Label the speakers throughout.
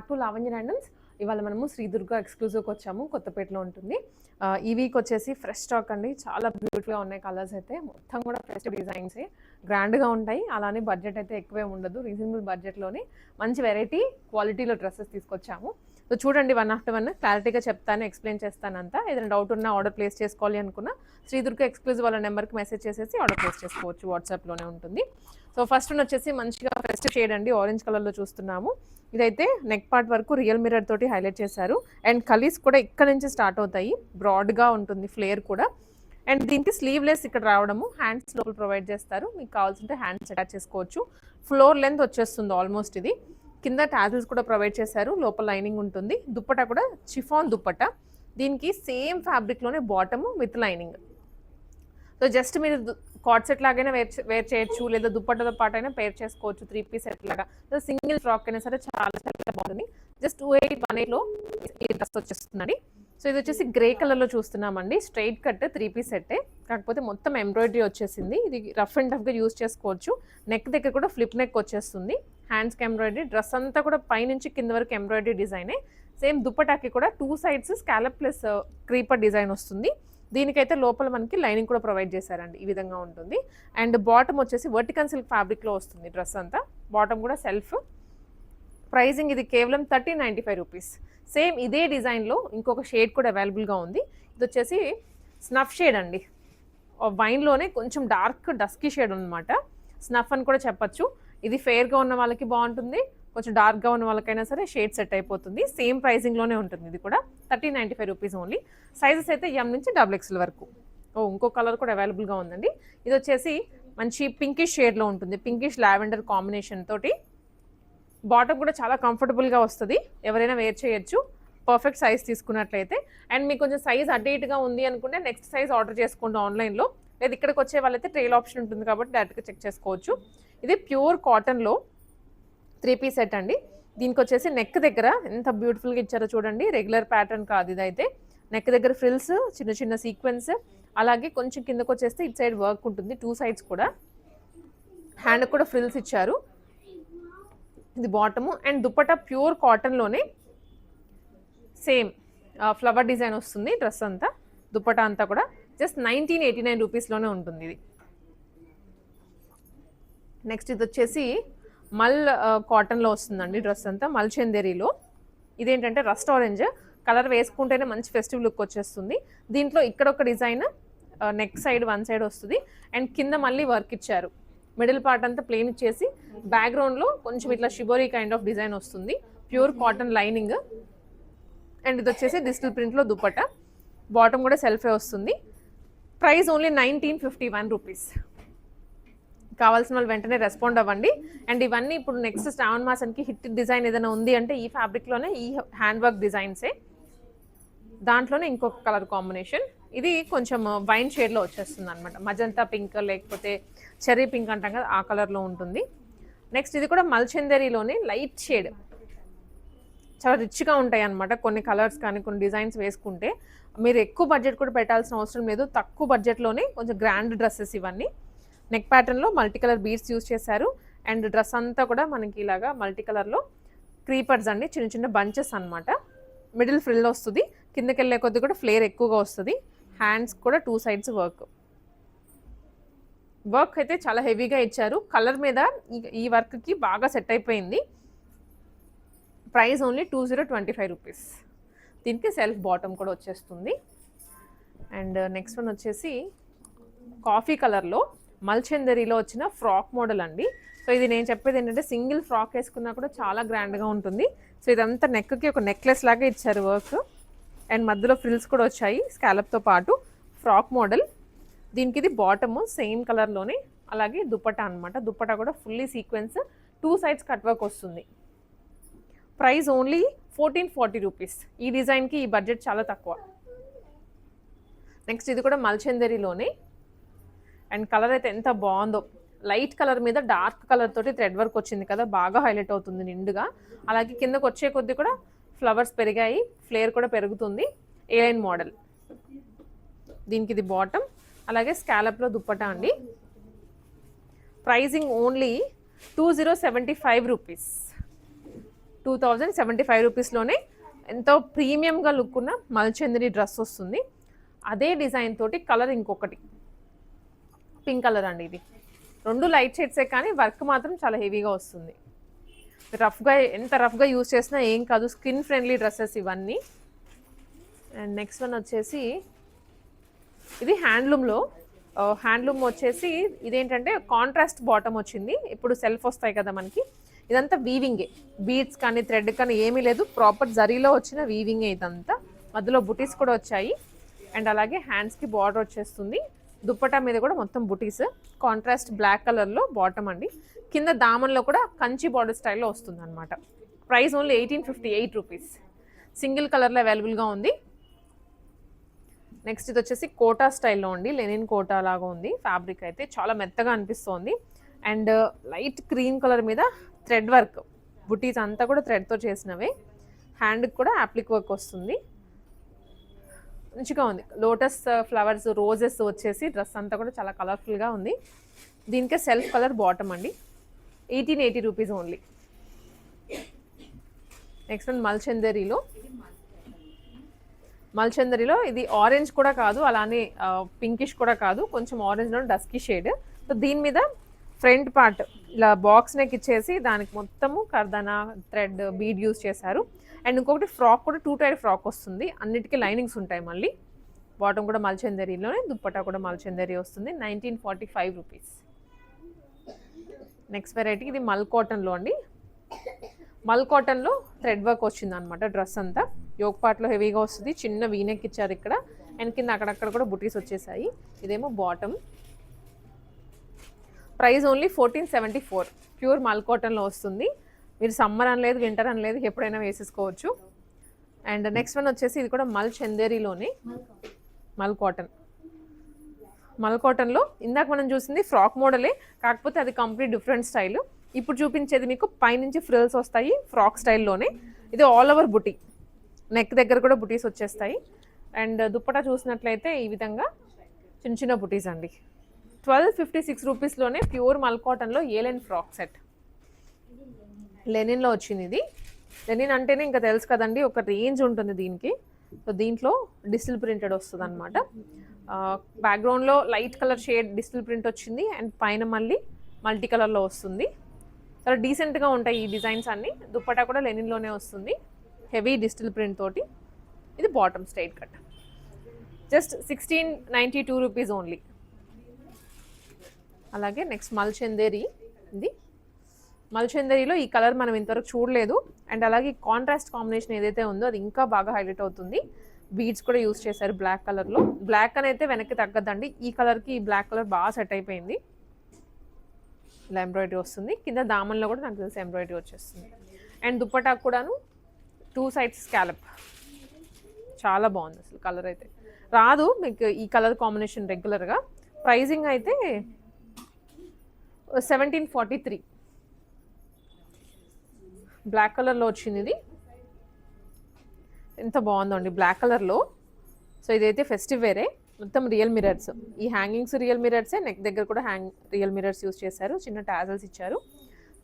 Speaker 1: Back to Lavanya randoms. ఇవాళ మనము శ్రీదుర్గ ఎక్స్క్లూజివ్కి వచ్చాము, కొత్తపేటలో ఉంటుంది. ఈ వీక్ వచ్చేసి ఫ్రెష్ స్టాక్ అండి, చాలా బ్యూటిఫుల్గా ఉన్నాయి కలర్స్ అయితే. మొత్తం కూడా ఫ్రెష్ డిజైన్సే, గ్రాండ్గా ఉంటాయి. అలానే బడ్జెట్ అయితే ఎక్కువే ఉండదు, రీజనబుల్ బడ్జెట్లోనే మంచి వెరైటీ క్వాలిటీలో డ్రెస్సెస్ తీసుకొచ్చాము. సో చూడండి, వన్ ఆఫ్టర్ వన్ క్లారిటీగా చెప్తాను, ఎక్స్ప్లెయిన్ చేస్తాను అంతా. ఏదైనా డౌట్ ఉన్నా ఆర్డర్ ప్లేస్ చేసుకోవాలి అనుకున్నా శ్రీదుర్గ ఎక్స్క్లూజివ్ వాళ్ళ నెంబర్కి మెసేజ్ చేసేసి ఆర్డర్ ప్లేస్ చేసుకోవచ్చు, వాట్సాప్లోనే ఉంటుంది. సో ఫస్ట్ వన్ వచ్చేసి మంచిగా ఫెస్ట్ షేడ్ అండి, ఆరెంజ్ కలర్లో చూస్తున్నాము. ఇదైతే నెక్ పార్ట్ వరకు రియల్ మిర్రర్ తోటి హైలైట్ చేశారు. అండ్ కలీస్ కూడా ఇక్కడ నుంచి స్టార్ట్ అవుతాయి, బ్రాడ్గా ఉంటుంది ఫ్లేర్ కూడా. అండ్ దీనికి స్లీవ్లెస్ ఇక్కడ రావడము, హ్యాండ్స్ లోపల ప్రొవైడ్ చేస్తారు. మీకు కావాల్సింటే హ్యాండ్స్ అటాచ్ చేసుకోవచ్చు. ఫ్లోర్ లెంత్ వచ్చేస్తుంది ఆల్మోస్ట్. ఇది కింద టాజిల్స్ కూడా ప్రొవైడ్ చేశారు, లోపల లైనింగ్ ఉంటుంది. దుప్పటా కూడా చిఫాన్ దుప్పటా, దీనికి సేమ్ ఫ్యాబ్రిక్లోనే bottom with lining. So just మీరు కార్డ్ సెట్ లాగైనా వేర్ చేయొచ్చు, లేదా దుప్పటతో పాటు అయినా పేర్ చేసుకోవచ్చు, 3 పీస్ సెట్ లాగా. సో సింగిల్ ఫ్రాక్ అయినా సరే చాలా చాలా బాగుంటుంది. జస్ట్ 2818లో ఈ డ్రెస్ వచ్చేస్తుందండి. సో ఇది వచ్చేసి గ్రే కలర్లో చూస్తున్నామండి, స్ట్రైట్ కట్ 3 పీస్ సెట్టే, కాకపోతే మొత్తం ఎంబ్రాయిడరీ వచ్చేసింది. ఇది రఫ్ అండ్ టఫ్గా యూజ్ చేసుకోవచ్చు. నెక్ దగ్గర కూడా ఫ్లిప్ నెక్ వచ్చేస్తుంది, హ్యాండ్స్కి ఎంబ్రాయిడరీ. డ్రెస్ అంతా కూడా పైనుంచి కింద వరకు ఎంబ్రాయిడరీ డిజైనే. సేమ్ దుప్పటాకి కూడా 2 sides scallop plus creeper design వస్తుంది. దీనికైతే లోపల మనకి లైనింగ్ కూడా ప్రొవైడ్ చేశారండి, ఈ విధంగా ఉంటుంది. అండ్ బాటమ్ వచ్చేసి వర్టికల్ సిల్క్ ఫ్యాబ్రిక్లో వస్తుంది డ్రెస్ అంతా. బాటమ్ కూడా సెల్ఫ్. ప్రైజింగ్ ఇది కేవలం 1395 రూపీస్. సేమ్ ఇదే డిజైన్లో ఇంకొక షేడ్ కూడా అవైలబుల్గా ఉంది. ఇది వచ్చేసి స్నఫ్ షేడ్ అండి, వైన్లోనే కొంచెం డార్క్ డస్కీ షేడ్ అనమాట. స్నఫ్ అని కూడా చెప్పచ్చు. ఇది ఫెయిర్గా ఉన్న వాళ్ళకి బాగుంటుంది, కొంచెం డార్క్గా ఉన్న వాళ్ళకైనా సరే షేడ్ సెట్ అయిపోతుంది. సేమ్ ప్రైజింగ్లోనే ఉంటుంది. ఇది కూడా 1395 రూపీస్ ఓన్లీ. సైజెస్ అయితే ఎం నుంచి XXL వరకు. ఇంకో కలర్ కూడా అవైలబుల్గా ఉందండి. ఇది వచ్చేసి మంచి పింకిష్ షేడ్లో ఉంటుంది, పింకిష్ లావెండర్ కాంబినేషన్ తోటి. బాటమ్ కూడా చాలా కంఫర్టబుల్గా వస్తుంది, ఎవరైనా వేర్ చేయొచ్చు పర్ఫెక్ట్ సైజ్ తీసుకున్నట్లయితే. అండ్ మీకు కొంచెం సైజ్ అడ్డేట్గా ఉంది అనుకుంటే నెక్స్ట్ సైజ్ ఆర్డర్ చేసుకోండి ఆన్లైన్లో, లేదా ఇక్కడికి వచ్చే వాళ్ళైతే ట్రైల్ ఆప్షన్ ఉంటుంది కాబట్టి డైరెక్ట్గా చెక్ చేసుకోవచ్చు. ఇది ప్యూర్ కాటన్లో 3 పీస్ సెట్ అండి. దీనికి వచ్చేసి నెక్ దగ్గర ఎంత బ్యూటిఫుల్గా ఇచ్చారో చూడండి, రెగ్యులర్ ప్యాటర్న్ కాదు ఇదైతే. నెక్ దగ్గర ఫ్రిల్స్, చిన్న చిన్న సీక్వెన్స్, అలాగే కొంచెం కిందకు వచ్చేస్తే ఇట్ సైడ్ వర్క్ ఉంటుంది, 2 సైడ్స్ కూడా. హ్యాండ్ కూడా ఫ్రిల్స్ ఇచ్చారు. ఇది బాటము. అండ్ దుప్పటా ప్యూర్ కాటన్లోనే సేమ్ ఫ్లవర్ డిజైన్ వస్తుంది డ్రెస్ అంతా. దుప్పటా అంతా కూడా జస్ట్ 1989 రూపీస్లోనే ఉంటుంది ఇది. నెక్స్ట్ ఇది వచ్చేసి మల్ కాటన్లో వస్తుందండి డ్రెస్ అంతా, మల్ చందేరిలో. ఇదేంటంటే రస్ట్ ఆరెంజ్ కలర్, వేసుకుంటేనే మంచి ఫెస్టివ్ లుక్ వచ్చేస్తుంది. దీంట్లో ఇక్కడ ఒక డిజైన్ నెక్ సైడ్ 1 సైడ్ వస్తుంది, అండ్ కింద మళ్ళీ వర్క్ ఇచ్చారు. మిడిల్ పార్ట్ అంతా ప్లెయిన్ ఇచ్చేసి బ్యాక్గ్రౌండ్లో కొంచెం ఇట్లా షిబోరీ కైండ్ ఆఫ్ డిజైన్ వస్తుంది, ప్యూర్ కాటన్ లైనింగ్. అండ్ ఇది వచ్చేసి డిజిటల్ ప్రింట్లో దుప్పట. బాటమ్ కూడా సెల్ఫే వస్తుంది. Price only 1951 rupees. కావాల్సిన వాళ్ళు వెంటనే రెస్పాండ్ అవ్వండి. అండ్ ఇవన్నీ ఇప్పుడు నెక్స్ట్ శ్రావణ మాసానికి హిట్ డిజైన్ ఏదైనా ఉంది అంటే ఈ ఫ్యాబ్రిక్లోనే, ఈ హ్యాండ్ వర్క్ డిజైన్సే. దాంట్లోనే ఇంకొక కలర్ కాంబినేషన్, ఇది కొంచెం వైన్ షేడ్లో వచ్చేస్తుంది అనమాట, మజంతా పింక్ లేకపోతే చెర్రీ పింక్ అంటాం కదా, ఆ కలర్లో ఉంటుంది. నెక్స్ట్ ఇది కూడా మల్చందరిలోనే లైట్ షేడ్, చాలా రిచ్గా ఉంటాయి అనమాట కొన్ని కలర్స్ కానీ కొన్ని డిజైన్స్ వేసుకుంటే. మీరు ఎక్కువ బడ్జెట్ కూడా పెట్టాల్సిన అవసరం లేదు, తక్కువ బడ్జెట్లోనే కొంచెం గ్రాండ్ డ్రెస్సెస్ ఇవన్నీ. నెక్ ప్యాటర్న్లో మల్టీ కలర్ బీడ్స్ యూజ్ చేశారు. అండ్ డ్రెస్ అంతా కూడా మనకి ఇలాగా మల్టీ కలర్లో క్రీపర్స్ అండి, చిన్న చిన్న బంచెస్ అనమాట. మిడిల్ ఫ్రిల్ వస్తుంది, కిందకి వెళ్ళే కొద్ది కూడా ఫ్లేర్ ఎక్కువగా వస్తుంది. హ్యాండ్స్ కూడా 2 సైడ్స్ వర్క్ అయితే చాలా హెవీగా ఇచ్చారు. కలర్ మీద ఈ వర్క్కి బాగా సెట్ అయిపోయింది. Price only 2025 rupees. దీనికి సెల్ఫ్ బాటమ్ కూడా వచ్చేస్తుంది. అండ్ నెక్స్ట్ వన్ వచ్చేసి కాఫీ కలర్లో మల్చందరిలో వచ్చిన ఫ్రాక్ మోడల్ అండి. సో ఇది నేను చెప్పేది ఏంటంటే సింగిల్ ఫ్రాక్ వేసుకున్నా కూడా చాలా గ్రాండ్గా ఉంటుంది. సో ఇదంతా నెక్కి ఒక నెక్లెస్ లాగా ఇచ్చారు వర్క్. అండ్ మధ్యలో ఫ్రిల్స్ కూడా వచ్చాయి స్కాలప్తో పాటు. Frock model. దీనికి ఇది బాటమ్ సేమ్ కలర్లోనే, అలాగే దుప్పటా అనమాట. దుప్పటా కూడా fully sequence, 2 sides cut work వస్తుంది. Price only 1440 rupees. ఈ డిజైన్కి ఈ బడ్జెట్ చాలా తక్కువ. నెక్స్ట్ ఇది కూడా మల్చందరిలోనే. అండ్ కలర్ అయితే ఎంత బాగుందో, లైట్ కలర్ మీద డార్క్ కలర్ తోటి థ్రెడ్ వర్క్ వచ్చింది కదా, బాగా హైలైట్ అవుతుంది నిండుగా. అలాగే కిందకు వచ్చే కొద్ది కూడా ఫ్లవర్స్ పెరిగాయి, ఫ్లేర్ కూడా పెరుగుతుంది. A-line model. దీనికి ఇది బాటమ్, అలాగే స్కాలప్లో దుప్పటా అండి. Pricing only 2075 rupees. 2075 రూపీస్లోనే ఎంతో ప్రీమియంగా లుక్ ఉన్న మల్చందరి డ్రెస్ వస్తుంది. అదే డిజైన్ తోటి కలర్ ఇంకొకటి పింక్ కలర్ అండి. ఇది 2 లైట్ షేడ్సే కానీ వర్క్ మాత్రం చాలా హెవీగా వస్తుంది. రఫ్గా ఎంత రఫ్గా యూజ్ చేసినా ఏం కాదు, స్కిన్ ఫ్రెండ్లీ డ్రెస్సెస్ ఇవన్నీ. అండ్ నెక్స్ట్ వన్ వచ్చేసి ఇది హ్యాండ్లూమ్లో. హ్యాండ్లూమ్ వచ్చేసి ఇదేంటంటే కాంట్రాస్ట్ బాటమ్ వచ్చింది. ఇప్పుడు సెల్ఫ్ వస్తాయి కదా మనకి, ఇదంతా వీవింగే, బీడ్స్ కానీ థ్రెడ్ కానీ ఏమీ లేదు, ప్రాపర్ జరీలో వచ్చిన వీవింగే ఇదంతా. మధ్యలో బుటీస్ కూడా వచ్చాయి. అండ్ అలాగే హ్యాండ్స్కి బార్డర్ వచ్చేస్తుంది. దుప్పటా మీద కూడా మొత్తం బుటీస్, కాంట్రాస్ట్ బ్లాక్ కలర్లో బాటమ్ అండి. కింద దామన్లో కూడా కంచి బార్డర్ స్టైల్లో వస్తుంది అనమాట. Price only 1858 rupees. సింగిల్ కలర్లో అవైలబుల్గా ఉంది. నెక్స్ట్ ఇది వచ్చేసి కోటా స్టైల్లో అండి, లెనిన్ కోటా లాగా ఉంది. ఫ్యాబ్రిక్ అయితే చాలా మెత్తగా అనిపిస్తోంది. అండ్ లైట్ క్రీమ్ కలర్ మీద థ్రెడ్ వర్క్, బుటీస్ అంతా కూడా థ్రెడ్తో చేసినవే. హ్యాండ్కి కూడా అప్లిక్ వర్క్ వస్తుంది. మంచిగా ఉంది. లోటస్ ఫ్లవర్స్, రోజెస్ వచ్చేసి డ్రెస్ అంతా కూడా చాలా కలర్ఫుల్గా ఉంది. దీనికే సెల్ఫ్ కలర్ బాటమ్ అండి. 1880 రూపీస్ ఓన్లీ. నెక్స్ట్ వన్ మల్చందరిలో ఇది ఆరెంజ్ కూడా కాదు, అలానే పింకిష్ కూడా కాదు, కొంచెం ఆరెంజ్లో డస్కీ షేడ్. సో దీని మీద ఫ్రంట్ పార్ట్ ఇలా బాక్స్ నెక్ ఇచ్చేసి దానికి మొత్తము కర్దానా థ్రెడ్ బీడ్ యూజ్ చేశారు. అండ్ ఇంకొకటి ఫ్రాక్ కూడా 2 టైర్ ఫ్రాక్ వస్తుంది. అన్నిటికీ లైనింగ్స్ ఉంటాయి మళ్ళీ. బాటమ్ కూడా మల్చందరిలోనే, దుప్పటా కూడా మల్చందరి వస్తుంది. 1945 రూపీస్. నెక్స్ట్ వెరైటీ ఇది మల్ కాటన్లో అండి. మల్ కాటన్లో థ్రెడ్ వర్క్ వచ్చింది అనమాట డ్రెస్ అంతా. యోక్ పార్ట్లో హెవీగా వస్తుంది. చిన్న వీనెక్ ఇచ్చారు ఇక్కడ. అండ్ కింద అక్కడక్కడ కూడా బుటీస్ వచ్చేసాయి. ఇదేమో బాటమ్. Price only 1474. ప్యూర్ మల్ కాటన్లో వస్తుంది. మీరు సమ్మర్ అనలేదు, వింటర్ అనలేదు, ఎప్పుడైనా వేసేసుకోవచ్చు. అండ్ నెక్స్ట్ వన్ వచ్చేసి ఇది కూడా మల్ చందేరిలోనే మల్ కాటన్. మల్ కాటన్లో ఇందాక మనం చూసింది ఫ్రాక్ మోడలే, కాకపోతే అది కంప్లీట్ డిఫరెంట్ స్టైల్. ఇప్పుడు చూపించేది మీకు పైనుంచి ఫ్రిల్స్ వస్తాయి ఫ్రాక్ స్టైల్లోనే. ఇది ఆల్ ఓవర్ బుటీ, నెక్ దగ్గర కూడా బుటీస్ వచ్చేస్తాయి. అండ్ దుప్పటా చూసినట్లయితే ఈ విధంగా చిన్న చిన్న బుటీస్ అండి. 1256 రూపీస్లోనే ప్యూర్ మల్ కాటన్లో ఏలెన్ ఫ్రాక్ సెట్. లెనిన్లో వచ్చింది ఇది. లెనిన్ అంటేనే ఇంకా తెలుసు కదండి, ఒక రేంజ్ ఉంటుంది దీనికి. సో దీంట్లో డిజిటల్ ప్రింటెడ్ వస్తుంది అనమాట. బ్యాక్గ్రౌండ్లో light colour shade digital print వచ్చింది. అండ్ పైన మళ్ళీ మల్టీ కలర్లో వస్తుంది. చాలా డీసెంట్గా ఉంటాయి ఈ డిజైన్స్ అన్నీ. దుప్పటా కూడా లెనిన్లోనే వస్తుంది, హెవీ డిజిటల్ ప్రింట్ తోటి. ఇది bottom straight cut. Just 1692 rupees only. అలాగే నెక్స్ట్ మల్చందేరి. ఇది మల్చందేరిలో ఈ కలర్ మనం ఇంతవరకు చూడలేదు. అండ్ అలాగే కాంట్రాస్ట్ కాంబినేషన్ ఏదైతే ఉందో అది ఇంకా బాగా హైలైట్ అవుతుంది. బీడ్స్ కూడా యూస్ చేశారు బ్లాక్ కలర్లో. బ్లాక్ అని అయితే వెనక్కి తగ్గద్దండి, ఈ కలర్కి ఈ బ్లాక్ కలర్ బాగా సెట్ అయిపోయింది. ఇలా ఎంబ్రాయిడరీ వస్తుంది. కింద దామన్లో కూడా నాకు తెలిసి ఎంబ్రాయిడరీ వచ్చేస్తుంది. అండ్ దుప్పటా కూడాను 2 సైడ్స్ స్కాలప్. చాలా బాగుంది అసలు. కలర్ అయితే రాదు మీకు ఈ కలర్ కాంబినేషన్ రెగ్యులర్గా. ప్రైజింగ్ అయితే 1743. బ్లాక్ కలర్లో వచ్చింది ఇది. ఎంత బాగుందో అండి బ్లాక్ కలర్లో. సో ఇదైతే ఫెస్టివ్ వేరే, మొత్తం రియల్ మిరర్స్. ఈ హ్యాంగింగ్స్ రియల్ మిరర్సే, నెక్ దగ్గర కూడా రియల్ మిరర్స్ యూస్ చేశారు. చిన్న టాజల్స్ ఇచ్చారు.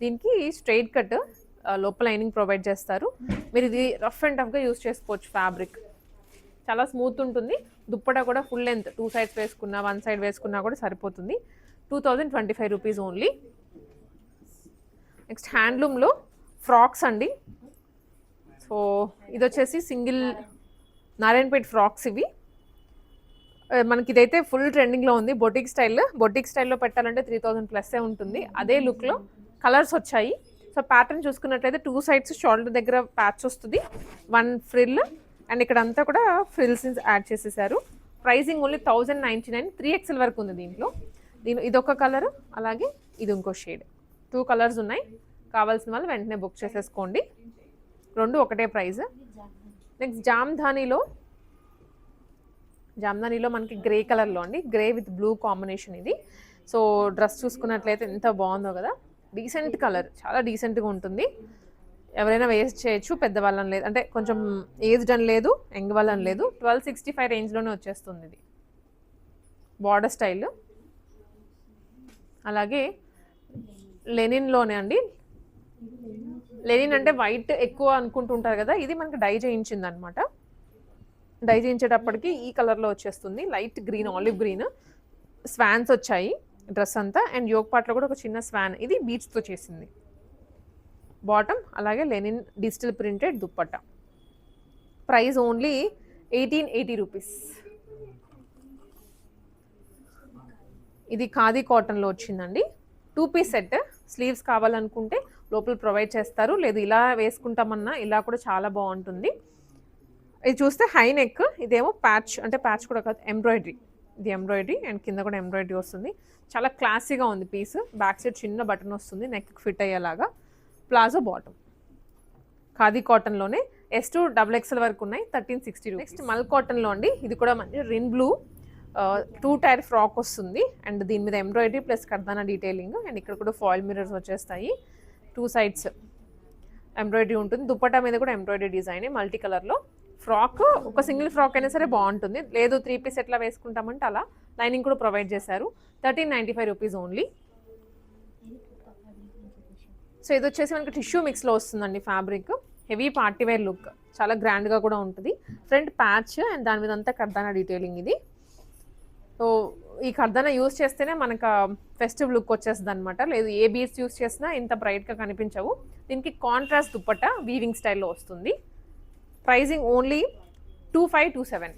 Speaker 1: దీనికి స్ట్రైట్ కట్, లోపల లైనింగ్ ప్రొవైడ్ చేస్తారు. మీరు ఇది రఫ్ అండ్ టఫ్గా యూస్ చేసుకోవచ్చు. ఫ్యాబ్రిక్ చాలా స్మూత్ ఉంటుంది. దుప్పటా కూడా ఫుల్ లెంత్, 2 సైడ్స్ వేసుకున్నా 1 సైడ్ వేసుకున్నా కూడా సరిపోతుంది. 2025 రూపీస్ ఓన్లీ. నెక్స్ట్ హ్యాండ్లూమ్లో ఫ్రాక్స్ అండి. సో ఇది వచ్చేసి సింగిల్ నారాయణపేట్ ఫ్రాక్స్. ఇవి మనకి ఇదైతే ఫుల్ ట్రెండింగ్లో ఉంది. బొటిక్ స్టైల్లో పెట్టాలంటే 3000+ ఉంటుంది. అదే లుక్లో కలర్స్ వచ్చాయి. సో ప్యాటర్న్ చూసుకున్నట్లయితే 2 సైడ్స్ షోల్డర్ దగ్గర ప్యాచ్ వస్తుంది, 1 ఫ్రిల్. అండ్ ఇక్కడ అంతా కూడా ఫ్రిల్స్ యాడ్ చేసేసారు. Pricing only 1099. 3XL వరకు ఉంది దీంట్లో. ఇదొక కలర్, అలాగే ఇది ఇంకో షేడ్. 2 కలర్స్ ఉన్నాయి. కావాల్సిన వాళ్ళు వెంటనే బుక్ చేసేసుకోండి. 2 ఒకటే ప్రైస్. నెక్స్ట్ జామ్ధానీలో మనకి గ్రే కలర్లో అండి, గ్రే విత్ బ్లూ కాంబినేషన్ ఇది. సో డ్రెస్ చూసుకున్నట్లయితే ఎంత బాగుందో కదా. డీసెంట్ కలర్, చాలా డీసెంట్గా ఉంటుంది. ఎవరైనా వేస్ట్ చేయొచ్చు, పెద్దవాళ్ళని లేదు అంటే కొంచెం ఏజ్డ్ అని లేదు, యంగ్ వాళ్ళని లేదు. 1265 రేంజ్లోనే వచ్చేస్తుంది ఇది. Border style. అలాగే లెనిన్లోనే అండి, లెనిన్ అంటే వైట్ ఎక్కువ అనుకుంటుంటారు కదా, ఇది మనకి డై చేయించింది అనమాట. డై చేయించేటప్పటికి ఈ కలర్లో వచ్చేస్తుంది, light green, olive green. Swans వచ్చాయి డ్రెస్ అంతా, అండ్ యోగ్ పార్ట్లో కూడా ఒక చిన్న స్వాన్, ఇది బీచ్తో చేసింది. బాటమ్ అలాగే Lenin digital printed dupatta. Price only 1880 rupees. ఇది ఖాదీ కాటన్లో వచ్చిందండి. 2 పీస్ సెట్. స్లీవ్స్ కావాలనుకుంటే లోపల ప్రొవైడ్ చేస్తారు, లేదు ఇలా వేసుకుంటామన్నా ఇలా కూడా చాలా బాగుంటుంది. ఇది చూస్తే హై నెక్, ఇదేమో ప్యాచ్, అంటే ప్యాచ్ కూడా కాదు, ఎంబ్రాయిడరీ. ఇది ఎంబ్రాయిడరీ అండ్ కింద కూడా ఎంబ్రాయిడరీ వస్తుంది. చాలా క్లాసీగా ఉంది పీస్. బ్యాక్ సైడ్ చిన్న బటన్ వస్తుంది నెక్ ఫిట్ అయ్యేలాగా. Palazzo bottom. ఖాదీ కాటన్లోనే S2 XXL వరకు ఉన్నాయి, 1360 రూపీస్. నెక్స్ట్ మల్ కాటన్లో అండి, ఇది కూడా మంచి రిన్ బ్లూ 2 టైర్ ఫ్రాక్ వస్తుంది, అండ్ దీని మీద ఎంబ్రాయిడరీ ప్లస్ కర్దానా డీటెయిలింగ్, అండ్ ఇక్కడ కూడా ఫాయిల్ మిర్రర్స్ వచ్చేస్తాయి. 2 సైడ్స్ ఎంబ్రాయిడరీ ఉంటుంది. దుప్పటా మీద కూడా ఎంబ్రాయిడరీ డిజైన్ మల్టీ కలర్లో. ఫ్రాక్ ఒక సింగిల్ ఫ్రాక్ అయినా సరే బాగుంటుంది, లేదు 3 పీస్ ఎట్లా వేసుకుంటామంటే అలా. లైనింగ్ కూడా ప్రొవైడ్ చేశారు. 1395 రూపీస్ ఓన్లీ. సో ఇది వచ్చేసి మనకి టిష్యూ మిక్స్లో వస్తుందండి ఫ్యాబ్రిక్. హెవీ పార్టీవేర్ లుక్, చాలా గ్రాండ్గా కూడా ఉంటుంది. ఫ్రంట్ ప్యాచ్ అండ్ దాని మీద అంతా కర్దానా డీటెయిలింగ్ ఇది. సో ఈ కర్దానా యూస్ చేస్తేనే మనకు ఫెస్టివ్ లుక్ వచ్చేస్తుంది అనమాట, లేదు ఏ బీడ్స్ యూస్ చేసినా ఇంత బ్రైట్గా కనిపించవు. దీనికి కాంట్రాస్ట్ దుప్పట్టా వీవింగ్ స్టైల్లో వస్తుంది. Pricing only 2527.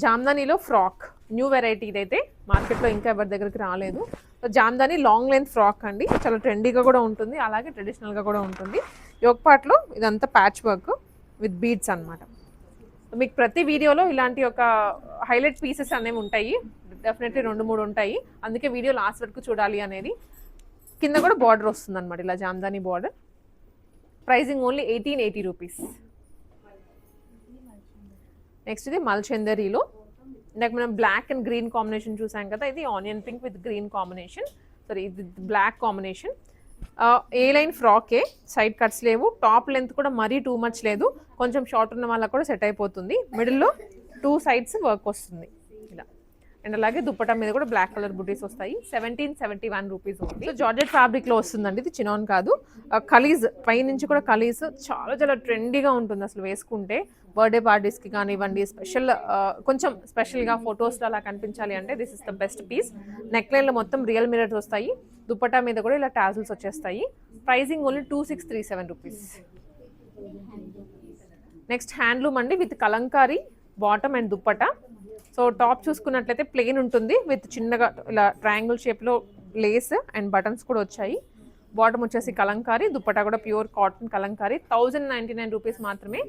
Speaker 1: జామ్దానీలో ఫ్రాక్ న్యూ వెరైటీ, ఇదైతే మార్కెట్లో ఇంకా ఎవరి దగ్గరికి రాలేదు. జామ్దానీ లాంగ్ లెంత్ ఫ్రాక్ అండి, చాలా ట్రెండీగా కూడా ఉంటుంది, అలాగే ట్రెడిషనల్గా కూడా ఉంటుంది. యోగ్ పార్ట్లో ఇదంతా ప్యాచ్ వర్క్ విత్ బీడ్స్ అనమాట. మీకు ప్రతి వీడియోలో ఇలాంటి ఒక హైలైట్ పీసెస్ అనేవి ఉంటాయి, డెఫినెట్లీ 2-3 ఉంటాయి, అందుకే వీడియో లాస్ట్ వరకు చూడాలి అనేది. కింద కూడా బార్డర్ వస్తుంది అనమాట, ఇలా Jamdani border. Pricing only 1880 rupees. Next ఇది మల్చందరీలో, ఇందాక మనం బ్లాక్ అండ్ గ్రీన్ కాంబినేషన్ చూసాం కదా, ఇది onion pink with green combination, sorry ఇది బ్లాక్ కాంబినేషన్. ఏ లైన్ ఫ్రాకే, సైడ్ కట్స్ లేవు, టాప్ లెంత్ కూడా మరీ టూ మచ్ లేదు, కొంచెం షార్ట్ ఉన్న వాళ్ళకి కూడా సెట్ అయిపోతుంది. మిడిల్లో 2 సైడ్స్ వర్క్ వస్తుంది ఇలా, అండ్ అలాగే దుప్పటా మీద కూడా బ్లాక్ కలర్ బుటీస్ వస్తాయి. 1771 రూపీస్ ఉంది. సో జార్జెట్ ఫ్యాబ్రిక్లో వస్తుందండి, ఇది చినాన్ కాదు. కలీజ్ పై నుంచి కూడా కలీజ్ చాలా చాలా ట్రెండీగా ఉంటుంది అసలు వేసుకుంటే. బర్త్డే పార్టీస్కి కానివ్వండి, స్పెషల్ కొంచెం స్పెషల్గా ఫొటోస్లో అలా కనిపించాలి అంటే this is the best piece. Neck లైన్లో మొత్తం రియల్ మిరర్స్ వస్తాయి, దుప్పటా మీద కూడా ఇలా టాజిల్స్ వచ్చేస్తాయి. Pricing only 2637 rupees. Next handloom అండి, with Kalamkari bottom and dupatta. So top చూసుకున్నట్లయితే ప్లెయిన్ ఉంటుంది, విత్ చిన్నగా ఇలా ట్రయాంగిల్ షేప్లో లేస్ అండ్ బటన్స్ కూడా వచ్చాయి. బాటమ్ వచ్చేసి కలంకారీ, దుప్పటా కూడా ప్యూర్ కాటన్ కలంకారీ. 1099 రూపీస్ మాత్రమే,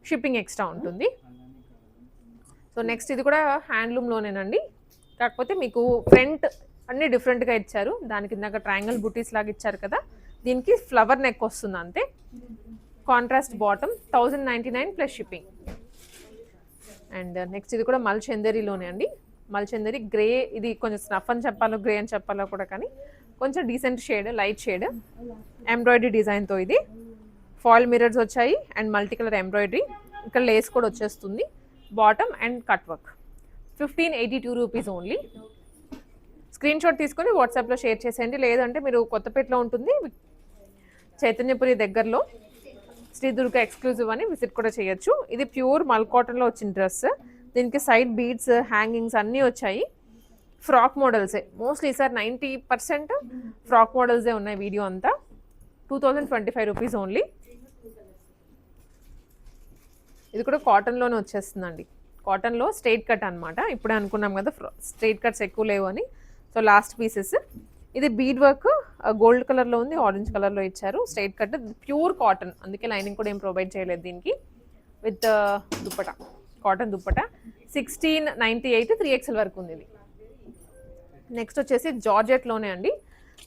Speaker 1: షిప్పింగ్ ఎక్స్ట్రా ఉంటుంది. సో నెక్స్ట్ ఇది కూడా హ్యాండ్లూమ్లోనేనండి, కాకపోతే మీకు ఫ్రంట్ అన్నీ డిఫరెంట్గా ఇచ్చారు. దానికి ఇందాక ట్రయాంగిల్ బుటీస్ లాగా ఇచ్చారు కదా, దీనికి ఫ్లవర్ నెక్ వస్తుంది అంతే. Contrast bottom, 1099 plus shipping. And next ఇది కూడా మల్చందరీలోనే అండి. మల్చందరీ గ్రే, ఇది కొంచెం స్నఫ్ అని చెప్పాలో గ్రే అని చెప్పాలో కూడా, కానీ కొంచెం decent shade, light shade, embroidery డిజైన్తో. ఇది ఫాయిల్ మిరర్స్ వచ్చాయి అండ్ మల్టీ కలర్ ఎంబ్రాయిడరీ, ఇక్కడ లేస్ కూడా వచ్చేస్తుంది. Bottom and cut work. 1582 rupees only. Screen shot తీసుకొని వాట్సాప్లో షేర్ చేసేయండి, లేదంటే మీరు కొత్తపేటలో ఉంటుంది, చైతన్యపురి దగ్గరలో శ్రీ దుర్గా ఎక్స్క్లూజివ్ అని విజిట్ కూడా చేయొచ్చు. ఇది ప్యూర్ మల్ కాటన్లో వచ్చిన డ్రెస్, దీనికి సైడ్ బీడ్స్, హ్యాంగింగ్స్ అన్నీ వచ్చాయి. ఫ్రాక్ మోడల్సే మోస్ట్లీ, సార్ 90% ఫ్రాక్ మోడల్సే ఉన్నాయి వీడియో అంతా. 2025 రూపీస్ ఓన్లీ. ఇది కూడా కాటన్లోనే వచ్చేస్తుందండి, కాటన్లో స్ట్రైట్ కట్ అనమాట. ఇప్పుడే అనుకున్నాం కదా స్ట్రైట్ కట్స్ ఎక్కువ లేవు అని, సో లాస్ట్ పీసెస్. ఇది బీడ్ వర్క్ గోల్డ్ కలర్లో ఉంది, ఆరెంజ్ కలర్లో ఇచ్చారు. స్ట్రైట్ కట్ ప్యూర్ కాటన్, అందుకే లైనింగ్ కూడా ఏం ప్రొవైడ్ చేయలేదు దీనికి. With dupatta, cotton dupatta. 1698 3XL వరకు ఉంది ఇది. నెక్స్ట్ వచ్చేసి జార్జెట్లోనే అండి.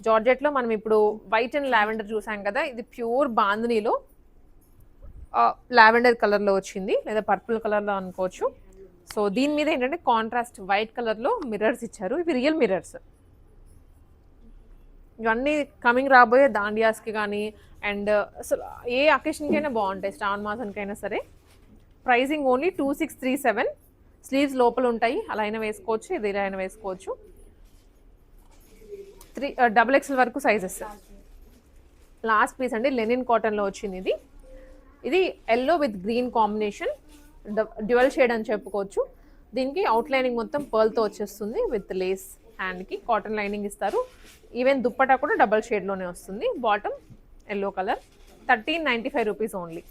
Speaker 1: జార్జెట్లో మనం ఇప్పుడు వైట్ అండ్ లావెండర్ చూసాం కదా, ఇది ప్యూర్ బాందినీలో లావెండర్ కలర్లో వచ్చింది, లేదా పర్పుల్ కలర్లో అనుకోవచ్చు. సో దీని మీద ఏంటంటే కాంట్రాస్ట్ వైట్ కలర్లో మిర్రర్స్ ఇచ్చారు, ఇవి రియల్ మిర్రర్స్. ఇవన్నీ కమింగ్ రాబోయే దాండియాస్కి కానీ అండ్ అసలు ఏ అకేషన్కి అయినా బాగుంటాయి, శ్రావణ మాసానికైనా సరే. Pricing only 2637. స్లీవ్స్ లోపల ఉంటాయి, అలా అయినా వేసుకోవచ్చు, ఇది ఇలా అయినా వేసుకోవచ్చు. 3XL వరకు సైజెస్. లాస్ట్ పీస్ అండి, లెనిన్ కాటన్లో వచ్చింది ఇది. ఇది yellow with green combination, dual shade అని చెప్పుకోవచ్చు. దీనికి అవుట్ లైనింగ్ మొత్తం పర్ల్తో వచ్చేస్తుంది విత్ లేస్. హ్యాండ్కి కాటన్ లైనింగ్ ఇస్తారు. ఈవెన్ దుప్పటా కూడా డబల్ షేడ్లోనే వస్తుంది. Bottom yellow colour. 1395 rupees only.